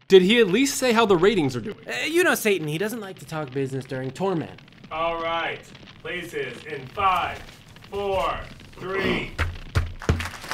Did he at least say how the ratings are doing? You know Satan, he doesn't like to talk business during torment. All right, places in 5, 4, 3.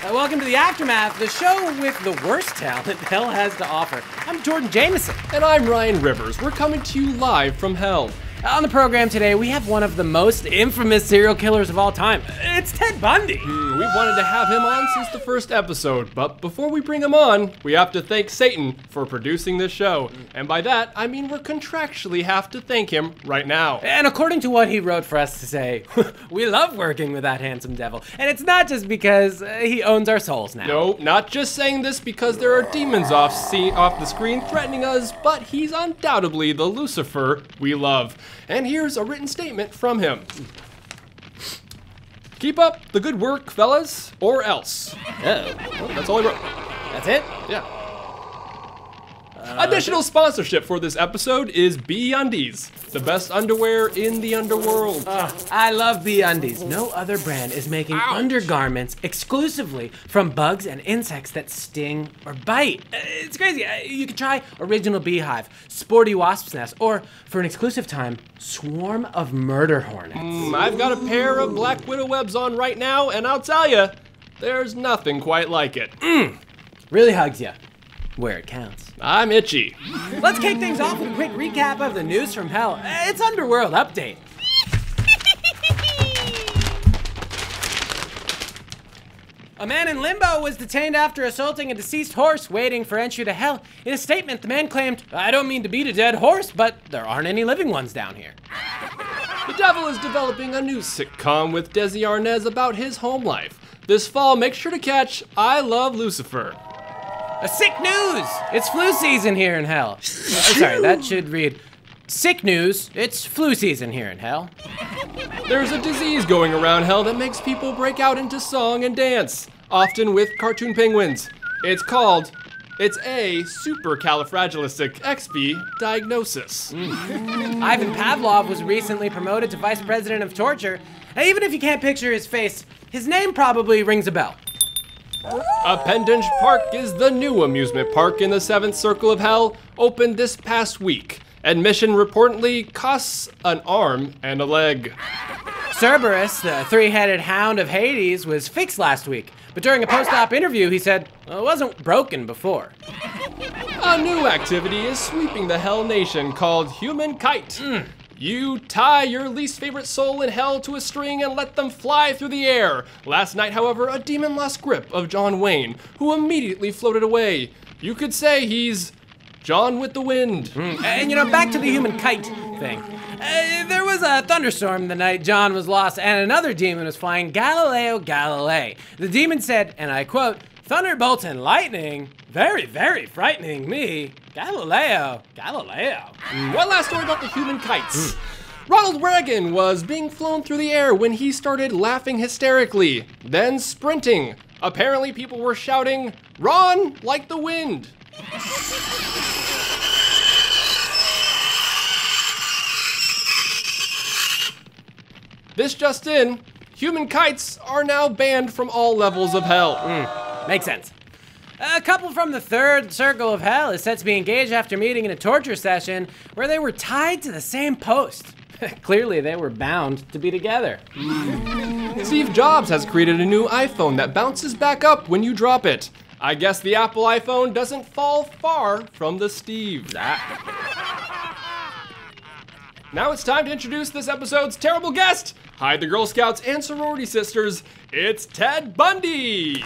Welcome to the Aftermath, the show with the worst talent hell has to offer. I'm Jordan Jameson. And I'm Ryan Rivers. We're coming to you live from hell. On the program today, we have one of the most infamous serial killers of all time. It's Ted Bundy. We've wanted to have him on since the first episode, but before we bring him on, we have to thank Satan for producing this show. And by that, I mean we're contractually have to thank him right now. And according to what he wrote for us to say, we love working with that handsome devil. And it's not just because he owns our souls now. No, not just saying this because there are demons off the screen threatening us, but he's undoubtedly the Lucifer we love. And here's a written statement from him. Keep up the good work, fellas, or else. Oh, That's all he wrote. that's it? Yeah. Additional sponsorship for this episode is B-Undies, the best underwear in the underworld. I love B-Undies. No other brand is making undergarments exclusively from bugs and insects that sting or bite. It's crazy. You can try Original Beehive, Sporty Wasp's Nest, or for an exclusive time, Swarm of Murder Hornets. I've got a pair of Black Widow webs on right now, and I'll tell you, there's nothing quite like it. Really hugs you, where it counts. I'm itchy. Let's kick things off with a quick recap of the news from hell. It's Underworld Update. A man in limbo was detained after assaulting a deceased horse waiting for entry to hell. In a statement, the man claimed, "I don't mean to beat a dead horse, but there aren't any living ones down here." The devil is developing a new sitcom with Desi Arnaz about his home life. This fall, make sure to catch I Love Lucifer. A sick news! It's flu season here in hell. Sorry, that should read, sick news, it's flu season here in hell. There's a disease going around hell that makes people break out into song and dance, often with cartoon penguins. It's a supercalifragilistic diagnosis. Ivan Pavlov was recently promoted to vice president of torture. And even if you can't picture his face, his name probably rings a bell. Appendage Park is the new amusement park in the 7th Circle of Hell, opened this past week. Admission reportedly costs an arm and a leg. Cerberus, the three-headed hound of Hades, was fixed last week. But during a post-op interview, he said, it wasn't broken before. A new activity is sweeping the Hell Nation called Human Kite. You tie your least favorite soul in hell to a string and let them fly through the air. Last night, however, a demon lost grip of John Wayne, who immediately floated away. You could say he's John with the wind. And back to the human kite thing. There was a thunderstorm the night John was lost and another demon was flying Galileo Galilei. The demon said, and I quote, "Thunderbolts and lightning, very, very frightening me. Galileo, Galileo." One last story about the human kites. Ronald Reagan was being flown through the air when he started laughing hysterically, then sprinting. Apparently people were shouting, "Ron, like the wind." This just in, human kites are now banned from all levels of hell. Makes sense. A couple from the 3rd Circle of Hell is set to be engaged after meeting in a torture session where they were tied to the same post. Clearly, they were bound to be together. Steve Jobs has created a new iPhone that bounces back up when you drop it. I guess the Apple iPhone doesn't fall far from the Steve. Now it's time to introduce this episode's terrible guest. Hi, the Girl Scouts and sorority sisters. It's Ted Bundy.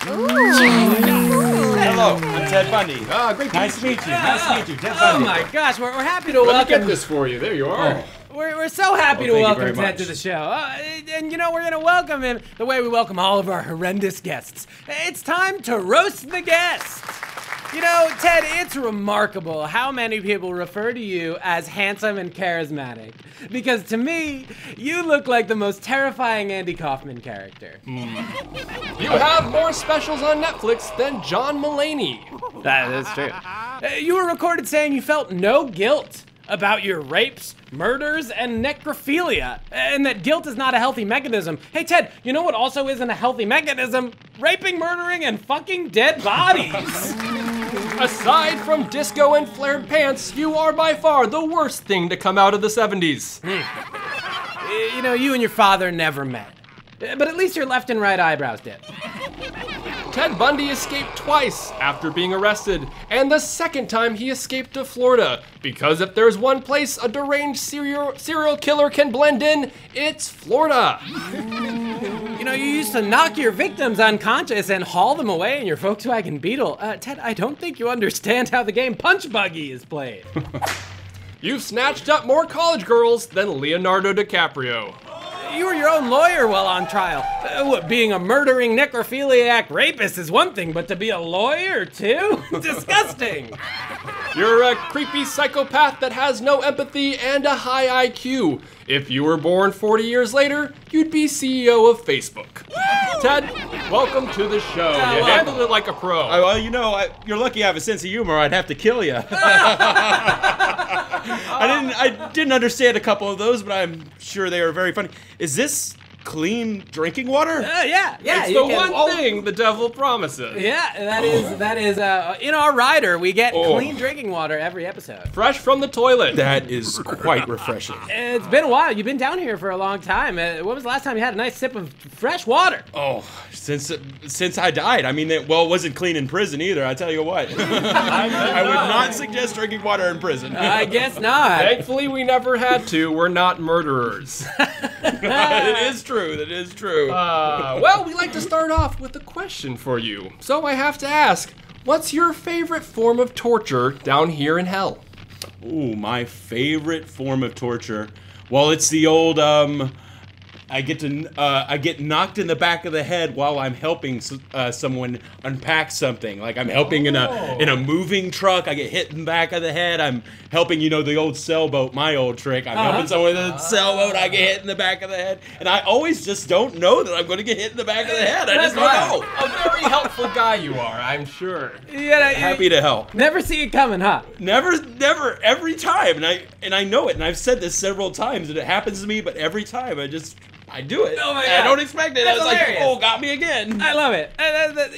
Hello, I'm Ted Bundy. Great Nice to meet you. Nice to meet you, Ted Oh Bundy. my gosh, we're happy to Let me welcome. get this for you. There you are. We're so happy to thank you welcome very Ted much. to the show. And we're going to welcome him the way we welcome all of our horrendous guests. It's time to roast the guest. Ted, it's remarkable how many people refer to you as handsome and charismatic. Because to me, you look like the most terrifying Andy Kaufman character. You have more specials on Netflix than John Mulaney. That is true. You were recorded saying you felt no guilt about your rapes, murders, and necrophilia, and that guilt is not a healthy mechanism. Hey, Ted, you know what also isn't a healthy mechanism? Raping, murdering, and fucking dead bodies. Aside from disco and flared pants, you are by far the worst thing to come out of the 70s. You know, you and your father never met. But at least your left and right eyebrows did. Ted Bundy escaped twice after being arrested, and the second time he escaped to Florida. Because if there's one place a deranged serial killer can blend in, it's Florida. You know, you used to knock your victims unconscious and haul them away in your Volkswagen Beetle. Ted, I don't think you understand how the game Punch Buggy is played. You've snatched up more college girls than Leonardo DiCaprio. You were your own lawyer while on trial. Being a murdering necrophiliac rapist is one thing, but to be a lawyer too? Disgusting. You're a creepy psychopath that has no empathy and a high IQ. If you were born 40 years later, you'd be CEO of Facebook. Ted, welcome to the show. You handled it like a pro. Well, you know, you're lucky I have a sense of humor. I'd have to kill you. I didn't understand a couple of those, but I'm sure they are very funny. Is this clean drinking water? Yeah. It's the one thing the devil promises. Yeah, that is in our rider, we get clean drinking water every episode. Fresh from the toilet. That is quite refreshing. It's been a while. You've been down here for a long time. When was the last time you had a nice sip of fresh water? Oh, since I died. I mean, it wasn't clean in prison either, I tell you what. I would not suggest drinking water in prison. I guess not. Thankfully, we never had to. We're not murderers. It is true. That is true. Well, we like to start off with a question for you. So I have to ask, what's your favorite form of torture down here in hell? Ooh, my favorite form of torture. Well, it's the old I get knocked in the back of the head while I'm helping someone unpack something. Like I'm helping in a moving truck. I get hit in the back of the head. I'm helping, you know, the old sailboat, my old trick. I'm helping someone in a sailboat. I get hit in the back of the head, and I always just don't know that I'm going to get hit in the back of the head. I just don't know. A very helpful guy you are, I'm sure. Happy to help. Never see it coming, huh? Never, every time, and I know it, and I've said this several times, and it happens to me, but every time I do it. Oh my God. I don't expect it. That's I was hilarious. like, oh, got me again. I love it.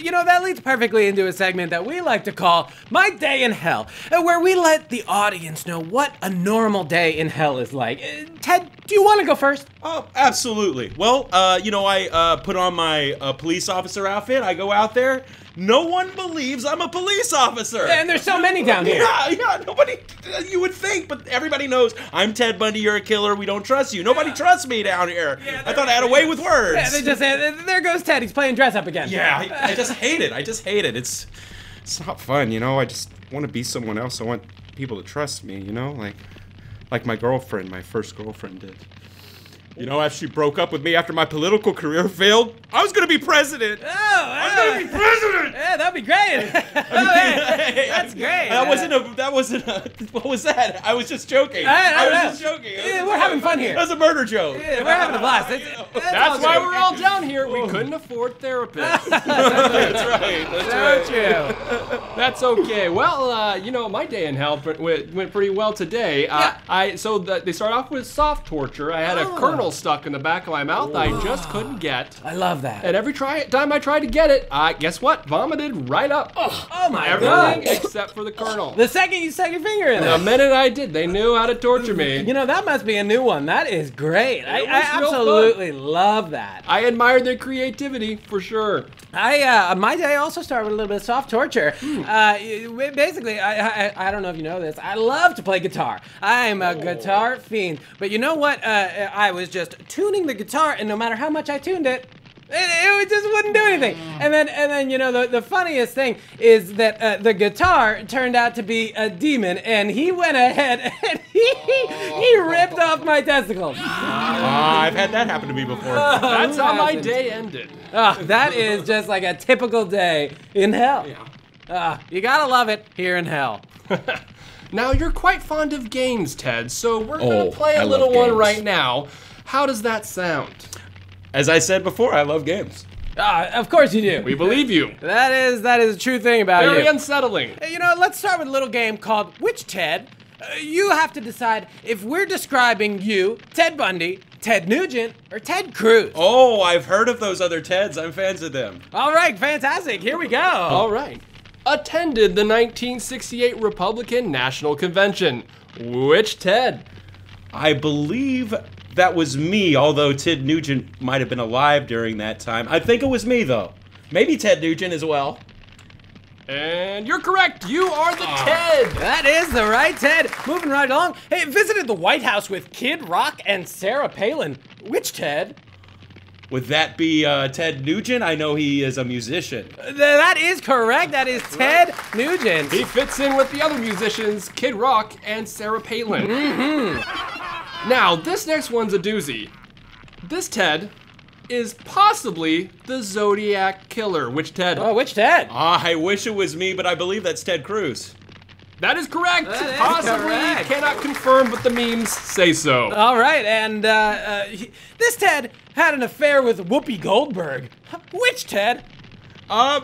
You know, that leads perfectly into a segment that we like to call My Day in Hell, where we let the audience know what a normal day in hell is like. Ted, do you want to go first? Oh, absolutely. Well, you know, I put on my police officer outfit. I go out there. No one believes I'm a police officer. And there's so many down here. Yeah, nobody, you would think, but everybody knows I'm Ted Bundy, you're a killer, we don't trust you. Nobody trusts me down here. I thought I had a way with words. Yeah, they just say, there goes Ted, he's playing dress up again. Yeah, I just hate it. It's not fun, you know? I just want to be someone else. I want people to trust me, you know? Like my girlfriend, my first girlfriend did. You know, after she broke up with me after my political career failed, I was gonna be president. I was gonna be president. Yeah, that'd be great. That's great. That wasn't a, what was that? I was just joking. I was just joking. Yeah, we're having fun here. That was a murder joke. Yeah, we're having a blast. That's why we're all down here. We couldn't afford therapists. That's right. That's right. True. That's okay. Well, you know, my day in hell went pretty well today. They start off with soft torture. I had a kernel stuck in the back of my mouth I just couldn't get. I love that. And every time I tried to get it, guess what? Vomited right up. Oh my Everything God. except for the kernel. The second you stuck your finger in The it. minute I did, they knew how to torture me. You know, that must be a new one. That is great. I was real absolutely love that. I admired their creativity, for sure. My day also started with a little bit of soft torture. Basically, I don't know if you know this. I love to play guitar. I'm a guitar fiend. But you know what? I was just tuning the guitar, and no matter how much I tuned it, it just wouldn't do anything. And then you know, the funniest thing is that the guitar turned out to be a demon, and he went ahead and he ripped off my testicles. I've had that happen to me before. That's how my day ended. That is just like a typical day in hell. You gotta love it here in hell. Now, you're quite fond of games, Ted, so we're going to play a I little love one games. right now. How does that sound? As I said before, I love games. Of course you do. We believe you. That is a true thing about Very you. unsettling. You know, let's start with a little game called Which Ted? You have to decide if we're describing you, Ted Bundy, Ted Nugent, or Ted Cruz. Oh, I've heard of those other Teds. I'm fans of them. All right, fantastic. Here we go. All right. attended the 1968 Republican National Convention? Which Ted? I believe that was me, although Ted Nugent might have been alive during that time. I think it was me, though. Maybe Ted Nugent as well. And you're correct. You are the Ted. That is the right Ted. Moving right along. Hey, visited the White House with Kid Rock and Sarah Palin. Which Ted? Would that be Ted Nugent? I know he is a musician. That is correct. That is Ted Nugent. He fits in with the other musicians, Kid Rock and Sarah Palin. Now, this next one's a doozy. This Ted is possibly the Zodiac Killer. Which Ted? Oh, which Ted? I wish it was me, but I believe that's Ted Cruz. That is correct. That is Possibly correct. cannot confirm, but the memes say so. All right, and this Ted had an affair with Whoopi Goldberg. Which Ted? Wow.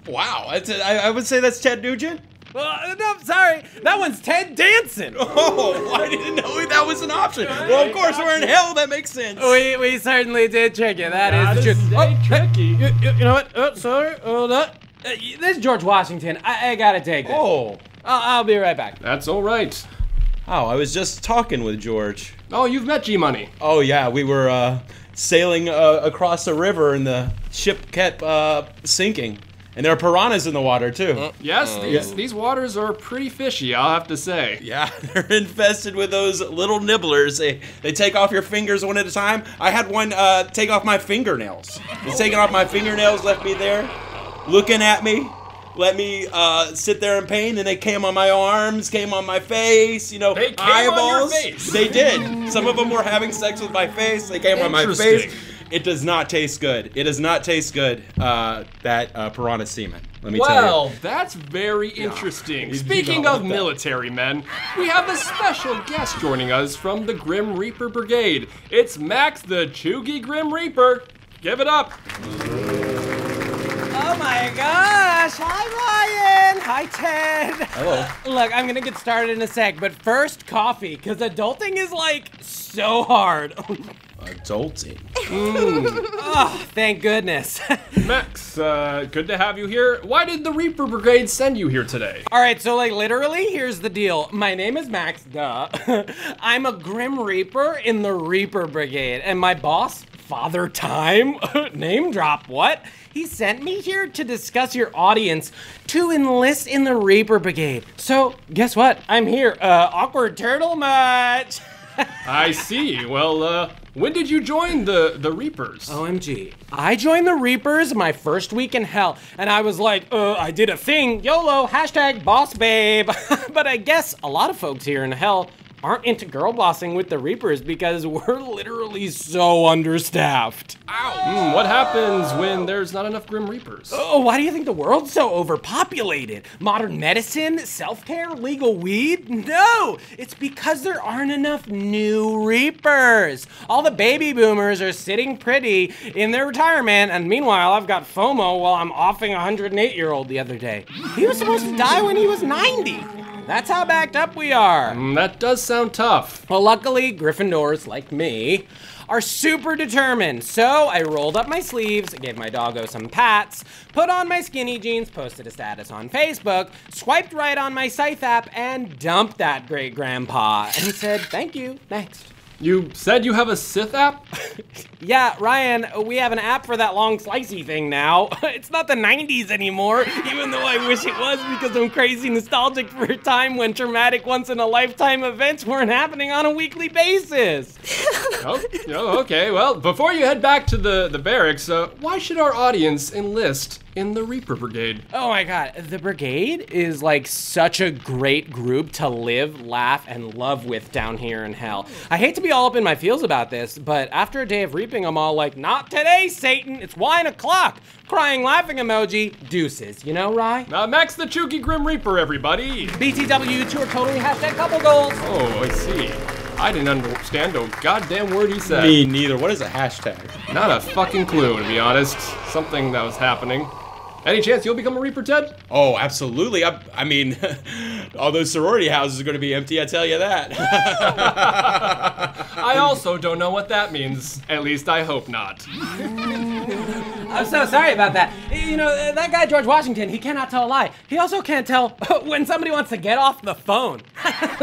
I would say that's Ted Nugent. No, sorry. That one's Ted Danson. Oh, I didn't know that was an option. Well, of course, we're in hell. That makes sense. We certainly did trick you. That is the truth. Stay tricky. You know what? Oh, sorry. Hold on. This is George Washington. I gotta take this. Oh. I'll be right back. That's all right. Oh, I was just talking with George. Oh, you've met G-Money. Oh, yeah. We were sailing across the river and the ship kept sinking. And there are piranhas in the water, too. Yes, these waters are pretty fishy, I'll have to say. Yeah, they're infested with those little nibblers. They take off your fingers one at a time. I had one take off my fingernails. He's taking off my fingernails, left me there, looking at me, let me sit there in pain, and they came on my arms, came on my face, They came eyeballs. on your face. They did. Some of them were having sex with my face. They came on my face. It does not taste good. It does not taste good, that piranha semen. Let me tell you. Well, that's very interesting. Speaking of military men, we have a special guest joining us from the Grim Reaper Brigade. It's Max the Chuggy Grim Reaper. Give it up. Oh my gosh! Hi Ryan! Hi Ted! Hello. Look, I'm gonna get started in a sec, but first coffee, because adulting is like so hard. Adulting. Oh, thank goodness. Max, good to have you here. Why did the Reaper Brigade send you here today? All right, so like literally, here's the deal. My name is Max, duh. I'm a Grim Reaper in the Reaper Brigade, and my boss, Father Time, name drop, what? He sent me here to discuss your audience to enlist in the Reaper Brigade. So, guess what? I'm here. Awkward turtle much? I see. Well, when did you join the Reapers? OMG. I joined the Reapers my first week in hell, and I was like, I did a thing, YOLO, hashtag boss babe. But I guess a lot of folks here in hell aren't into girl bossing with the Reapers because we're literally so understaffed. What happens when there's not enough Grim Reapers? Oh, why do you think the world's so overpopulated? Modern medicine, self-care, legal weed? No, it's because there aren't enough new Reapers. All the baby boomers are sitting pretty in their retirement, and meanwhile, I've got FOMO while I'm offing a 108-year-old the other day. He was supposed to die when he was 90. That's how backed up we are. That does sound tough. Well, luckily, Gryffindors, like me, are super determined. So I rolled up my sleeves, gave my doggo some pats, put on my skinny jeans, posted a status on Facebook, swiped right on my Scythe app, and dumped that great grandpa and said, thank you, next. You said you have a Sith app? Yeah, Ryan, we have an app for that long slicey thing now. It's not the 90s anymore, even though I wish it was because I'm crazy nostalgic for a time when traumatic once-in-a-lifetime events weren't happening on a weekly basis. Okay. Well, before you head back to the barracks, why should our audience enlist in the Reaper Brigade? Oh my god, the brigade is like such a great group to live, laugh, and love with down here in hell. I hate to be all up in my feels about this, but after a day of reaping, I'm all like, not today, Satan, it's wine o'clock. Crying, laughing emoji, deuces, you know, Rye? Max the Chuggy Grim Reaper, everybody. BTW, two are totally hashtag couple goals. Oh, I see. I didn't understand a goddamn word he said. Me neither. What is a hashtag? Not a fucking clue, to be honest. Something that was happening. Any chance you'll become a Reaper, Ted? Oh, absolutely. I mean, all those sorority houses are going to be empty, I tell you that. I also don't know what that means. At least I hope not. I'm so sorry about that. You know, that guy George Washington, he cannot tell a lie. He also can't tell when somebody wants to get off the phone.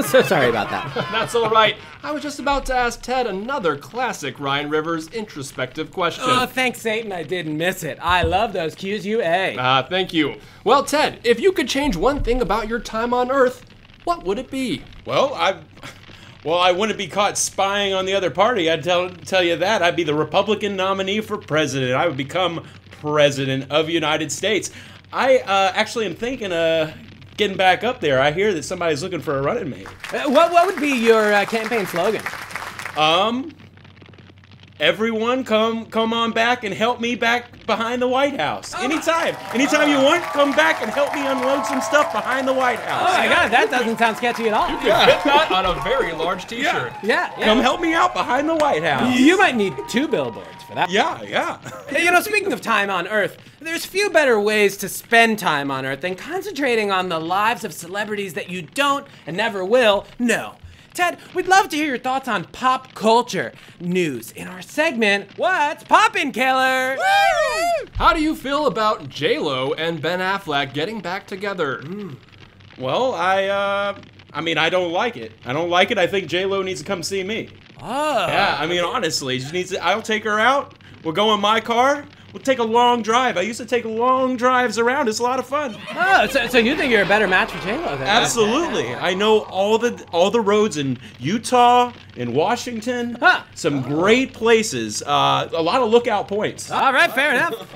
So sorry about that. That's all right. I was just about to ask Ted another classic Ryan Rivers introspective question. Oh, thanks, Satan. I didn't miss it. I love those Q's, Thank you. Well, Ted, if you could change one thing about your time on Earth, what would it be? Well, I wouldn't be caught spying on the other party. I'd tell you that. I'd be the Republican nominee for president. I would become president of the United States. I actually am thinking of getting back up there. I hear that somebody's looking for a running mate. What would be your campaign slogan? Everyone come on back and help me back behind the White House. Anytime you want, come back and help me unload some stuff behind the White House. Oh my God, that doesn't sound sketchy at all. You could fit that on a very large t-shirt. Yeah. Come help me out behind the White House. You might need 2 billboards for that. Yeah. You know, speaking of time on Earth, there's few better ways to spend time on Earth than concentrating on the lives of celebrities that you don't and never will know. Ted, we'd love to hear your thoughts on pop culture news in our segment, What's Poppin', Killer? Woo! How do you feel about J-Lo and Ben Affleck getting back together? Well, I don't like it. I think J-Lo needs to come see me. Oh. Yeah, I mean, honestly, she needs to, I'll take her out. We'll go in my car. We'll take a long drive. I used to take long drives around. It's a lot of fun. Oh, so you think you're a better match for J-Lo then? Absolutely. I know all the roads in Utah, in Washington. Huh. Some great places. A lot of lookout points. All right, fair enough.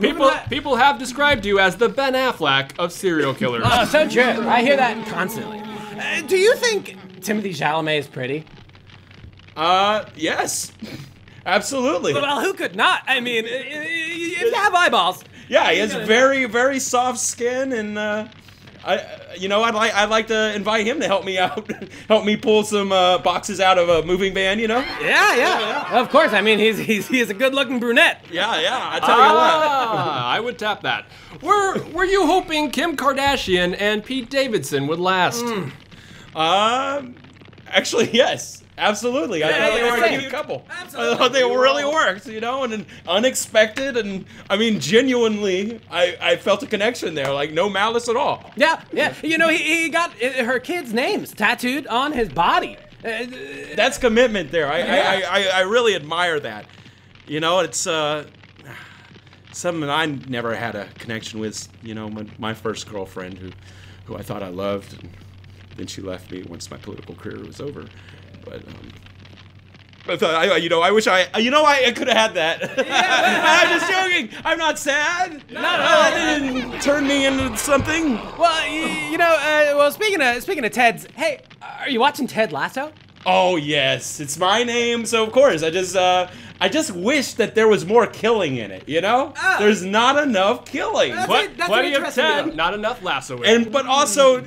People have described you as the Ben Affleck of serial killers. Oh, so true. I hear that constantly. Do you think Timothy Chalamet is pretty? Yes. Absolutely. Well, who could not? I mean, if you have eyeballs. Yeah, he has very, very soft skin, and I'd like to invite him to help me out, help me pull some boxes out of a moving van. You know? Yeah. Of course. I mean, he's a good-looking brunette. Yeah. I tell you what. I would tap that. Were you hoping Kim Kardashian and Pete Davidson would last? Actually, yes. Absolutely. I thought they were a cute couple. Absolutely. I thought they really worked, and unexpected, and I mean, genuinely, I felt a connection there, like no malice at all. Yeah. You know, he got her kids' names tattooed on his body. That's commitment there. I really admire that. You know, it's something I never had a connection with. You know, my first girlfriend who I thought I loved, and then she left me once my political career was over. But I wish I could have had that. Yeah, I'm just joking. I'm not sad. No, that didn't turn me into something. Well, speaking of Ted's, hey, are you watching Ted Lasso? Oh yes, it's my name, so of course I just wish that there was more killing in it. You know, there's not enough killing. Plenty of Ted, not enough lassoing. But also,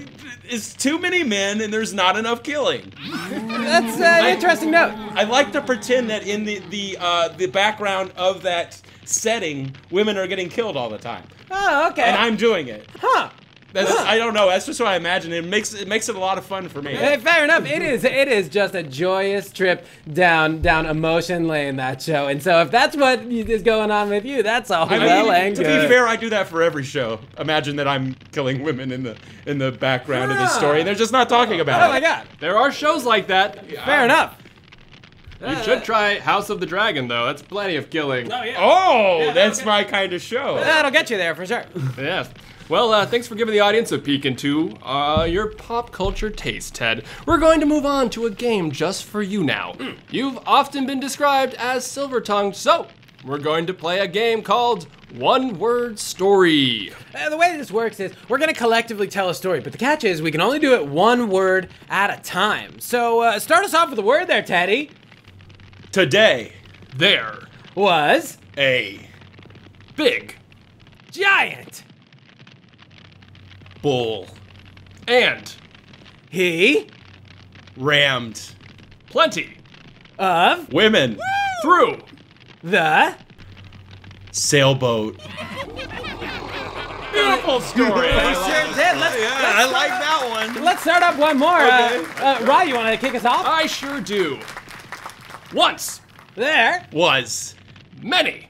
it's too many men, and there's not enough killing. That's an interesting note. I like to pretend that in the background of that setting, women are getting killed all the time. Oh, okay. And I'm doing it. Huh. I don't know. That's just what I imagine. It makes it a lot of fun for me. Hey, fair enough. It is just a joyous trip down emotion lane, that show. And so if that's what is going on with you, that's all well and good. To be fair, I do that for every show. Imagine that I'm killing women in the background of this story, and they're just not talking about it. Oh my God. There are shows like that. Fair enough. You should try House of the Dragon, though. That's plenty of killing. Oh, yeah. Oh, that's my kind of show. That'll get you there for sure. Yes. Well, thanks for giving the audience a peek into your pop culture taste, Ted. We're going to move on to a game just for you now. You've often been described as silver-tongued, so we're going to play a game called One Word Story. The way this works is we're going to collectively tell a story, but the catch is we can only do it one word at a time. So start us off with a word there, Teddy. Today. There. Was. A. Big. Giant. Bull. And. He. Rammed. Plenty. Of. Women. Through. The. Sailboat. Beautiful story. I like that one. Let's start up one more. Okay. Rye, you want to kick us off? I sure do. Once. There. Was. Many.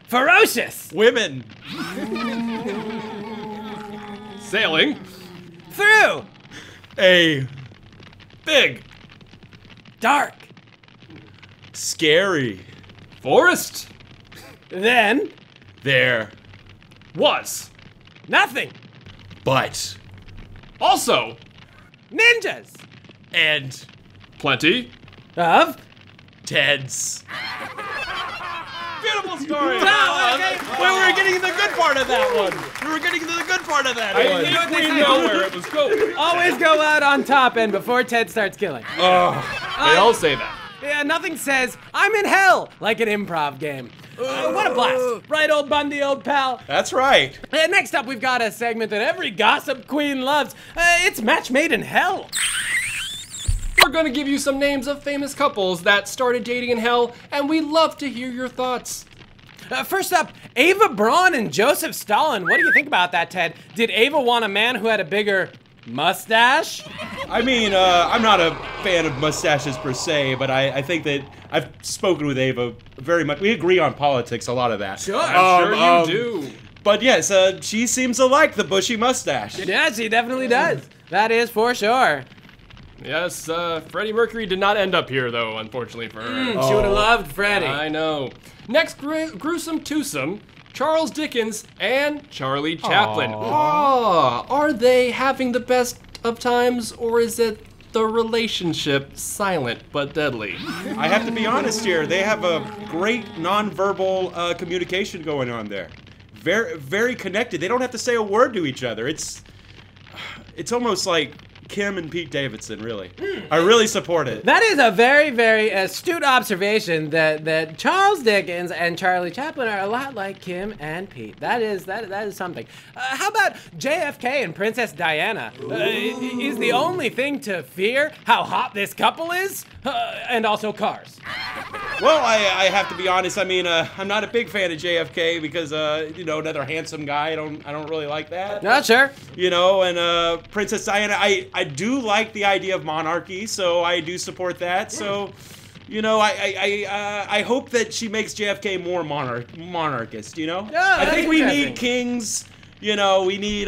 Ferocious. Women. Sailing. Through. A Big. Dark. scary. Forest. Then. There. Was. Nothing. But. Also. Ninjas. And. Plenty. Of. Ted's. Beautiful story. okay. We were getting to the good part of that one. We were getting to the good part of that one. I think we know where it was going. Always go out on top and before Ted starts killing. Oh. They all say that. Yeah, nothing says, I'm in hell, like an improv game. What a blast. Right, old Bundy, old pal? That's right. Next up, we've got a segment that every gossip queen loves. It's Match Made in Hell. We're gonna give you some names of famous couples that started dating in hell, and we love to hear your thoughts. First up, Ava Braun and Joseph Stalin. What do you think about that, Ted? Did Ava want a man who had a bigger mustache? I mean, I'm not a fan of mustaches per se, but I think that I've spoken with Ava very much. We agree on politics, a lot of that. Sure. I'm sure you do. But yes, she seems to like the bushy mustache. Yeah, she definitely does. That is for sure. Yes, Freddie Mercury did not end up here, though, unfortunately for her. She would have loved Freddie. I know. Next, gruesome twosome, Charles Dickens and Charlie Chaplin. Are they having the best of times, or is it the relationship silent but deadly? I have to be honest here. They have a great nonverbal communication going on there. Very, very connected. They don't have to say a word to each other. It's almost like Kim and Pete Davidson, really. I really support it. That is a very, very astute observation that Charles Dickens and Charlie Chaplin are a lot like Kim and Pete. That is something. How about JFK and Princess Diana? Is the only thing to fear how hot this couple is? And also cars. Well, I have to be honest. I mean, I'm not a big fan of JFK because, another handsome guy. I don't really like that. Not sure. And Princess Diana, I do like the idea of monarchy, so I do support that. So, I hope that she makes JFK more monarchist. I think we need kings. We need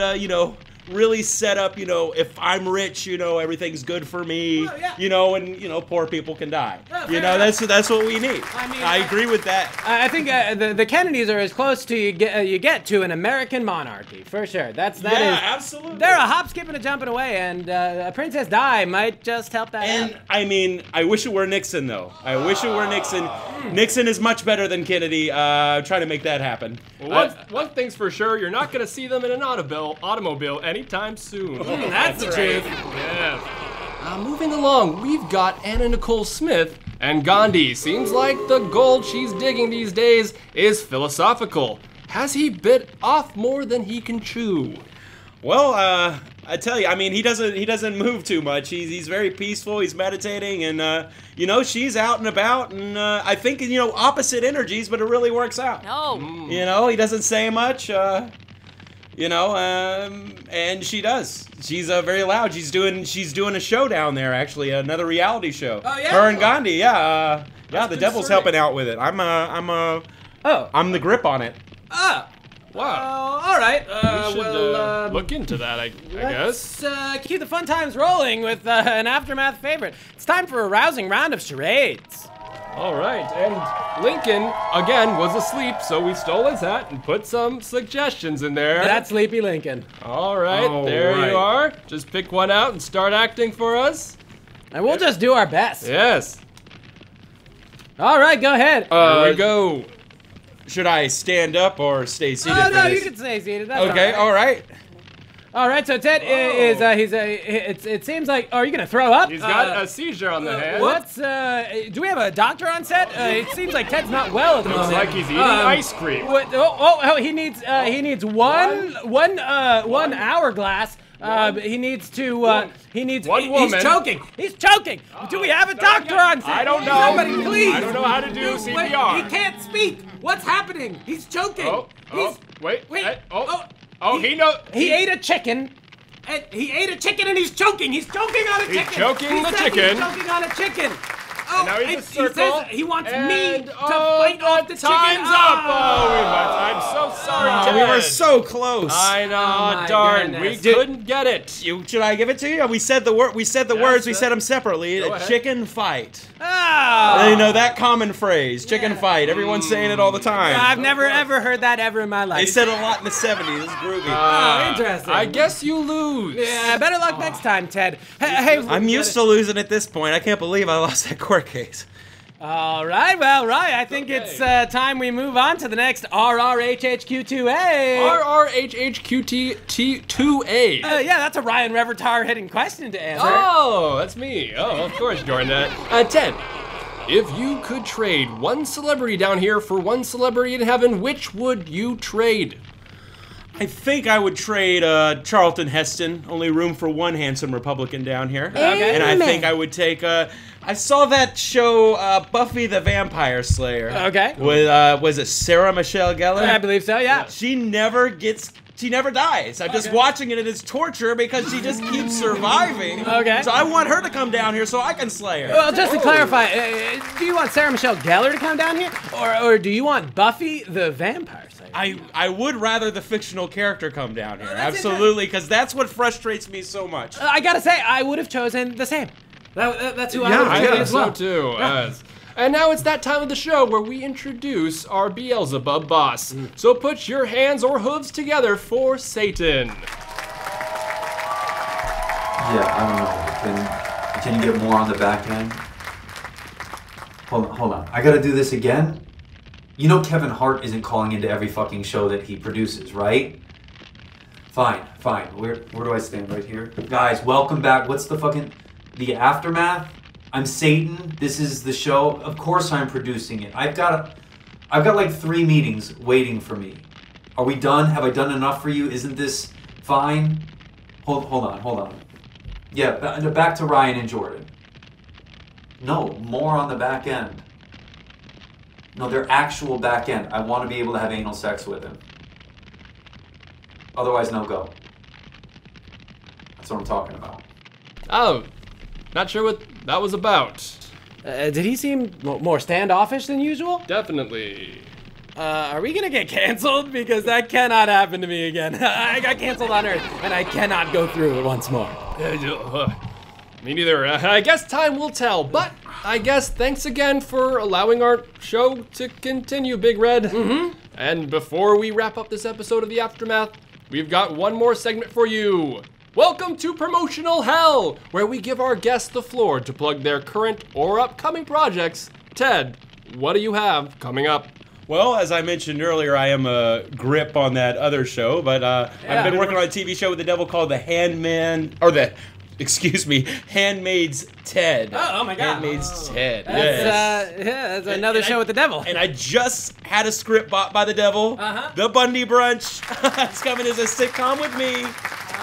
really set up, if I'm rich, everything's good for me, and poor people can die. That's what we need. I agree with that. I think the Kennedys are as close to you get to an American monarchy, for sure. That is absolutely. They're a hop, skipping, and jumping away, and Princess Di might just help that out. And, I mean, I wish it were Nixon, though. I wish it were Nixon. Nixon is much better than Kennedy. Try to make that happen. Well, one thing's for sure, you're not gonna see them in an automobile anytime soon. That's the truth. Yeah. Moving along, we've got Anna Nicole Smith and Gandhi. Seems like the gold she's digging these days is philosophical. Has he bit off more than he can chew? Well, I tell you, I mean, he doesn't move too much. He's very peaceful. He's meditating, and she's out and about, and I think opposite energies, but it really works out. No. He doesn't say much. And she does. She's very loud. She's doing a show down there, actually, another reality show. Oh, yeah? Her and Gandhi, yeah. The devil's concerning. helping out with it. I'm the grip on it. Wow. All right. We should look into that, I guess. Let's keep the fun times rolling with an Aftermath favorite. It's time for a rousing round of charades. All right, and Lincoln, again, was asleep, so we stole his hat and put some suggestions in there. That's Sleepy Lincoln. All right, there you are. Just pick one out and start acting for us. And we'll just do our best. Yes. All right, go ahead. Here we go. Should I stand up or stay seated for no, this? you can stay seated. That's Okay, all right. All right, so Ted it seems like, are you gonna throw up? He's got a seizure on the hand. Do we have a doctor on set? It seems like Ted's not well at the Looks moment. like he's eating ice cream. He needs one hourglass. He needs One woman. He's choking. Do we have a doctor on set? I don't know. Somebody, please. I don't know how to do CPR. Wait, he can't speak. What's happening? He's choking. Wait. He He ate a chicken. He ate a chicken and he's choking. He's choking on a chicken. choking the chicken. He's choking on a chicken. And now he's a circle. He says he wants me And, to fight off the chicken. Time's up. I'm so sorry, Ted. We were so close. I know, my darn. goodness. We couldn't get it. Should I give it to you? We said the word. We said the words. We sir. said them separately. Go A ahead. chicken fight. Oh. You know that common phrase, chicken fight. Everyone's saying it all the time. I've never ever heard that ever in my life. They said a lot in the 70s. It's groovy. Oh, interesting. I guess you lose. Yeah, better luck next time, Ted. Hey, I'm used to losing at this point. I can't believe I lost that court case. all right, well, right. I think it's time we move on to the next RRHHQ2A. RRHHQT2A. Yeah, that's a Ryan Revertar hitting question to answer. Oh, that's me. Oh, of course, Jordan. Ted, if you could trade one celebrity down here for one celebrity in heaven, which would you trade? I think I would trade Charlton Heston. Only room for one handsome Republican down here. Okay. And I think I would take. I saw that show Buffy the Vampire Slayer. Okay. With was it Sarah Michelle Gellar? I believe so, yeah. She never dies. I'm just watching it and it's torture because she just keeps surviving. Okay. So I want her to come down here so I can slay her. Well, just to clarify, do you want Sarah Michelle Gellar to come down here? Or do you want Buffy the Vampire Slayer? I would rather the fictional character come down here. that's Absolutely, because that's what frustrates me so much. I gotta say, I would have chosen the same. That's who I Yeah, would have I chosen think as well. so too. Yes. And now it's that time of the show where we introduce our Beelzebub boss. So put your hands or hooves together for Satan. Yeah, I don't know. Can you get more on the back end? Hold on. I gotta do this again? You know Kevin Hart isn't calling into every fucking show that he produces, right? Fine. Where do I stand? Right here? Guys, welcome back. What's the aftermath? I'm Satan. This is the show. Of course I'm producing it. I've got like 3 meetings waiting for me. Are we done? Have I done enough for you? Isn't this fine? Hold on. Yeah, back to Ryan and Jordan. No, more on the back end. No, their actual back end. I want to be able to have anal sex with him. Otherwise, no go. That's what I'm talking about. Oh, not sure what that was about. Did he seem more standoffish than usual? Definitely. Are we gonna get canceled? Because that cannot happen to me again. I got canceled on Earth, and I cannot go through it once more. Me neither. I guess time will tell, but I guess thanks again for allowing our show to continue, Big Red. Mm-hmm. And before we wrap up this episode of The Aftermath, we've got one more segment for you. Welcome to Promotional Hell, where we give our guests the floor to plug their current or upcoming projects. Ted, what do you have coming up? Well, as I mentioned earlier, I am a grip on that other show, but I've been working on a TV show with the devil called Handmaid's Ted. Oh my God. Handmaid's Ted. That's, that's another show with the devil. And I just had a script bought by the devil. The Bundy Brunch. It's coming as a sitcom with me.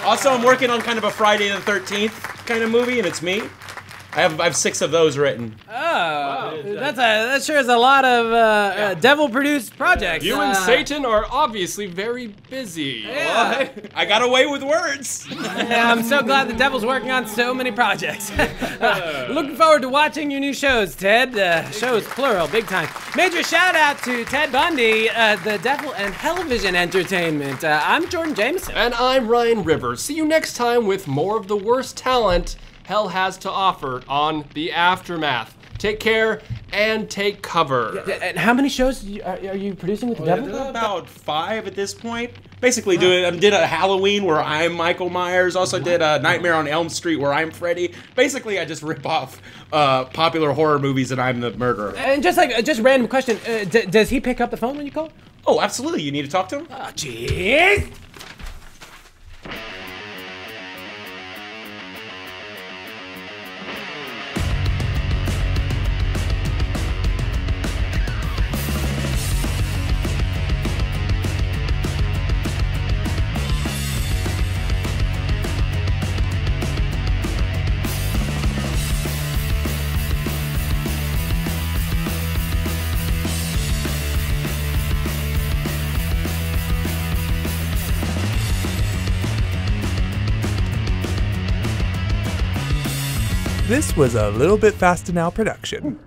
Also, I'm working on kind of a Friday the 13th kind of movie, and it's me. I have 6 of those written. That sure is a lot of devil-produced projects. You and Satan are obviously very busy. Yeah. I got away with words. Yeah, I'm so glad the devil's working on so many projects. Looking forward to watching your new shows, Ted. Shows plural, big time. Major shout out to Ted Bundy, the devil and television entertainment. I'm Jordan Jameson. And I'm Ryan Rivers. See you next time with more of the worst talent hell has to offer on The Aftermath. Take care and take cover. And how many shows are you producing with the devil? About 5 at this point. Basically, did a Halloween where I'm Michael Myers. Also did a Nightmare on Elm Street where I'm Freddy. Basically, I just rip off popular horror movies and I'm the murderer. And just random question, does he pick up the phone when you call? Oh, absolutely. You need to talk to him? Oh, jeez. This was a Little Bit Fastenau production.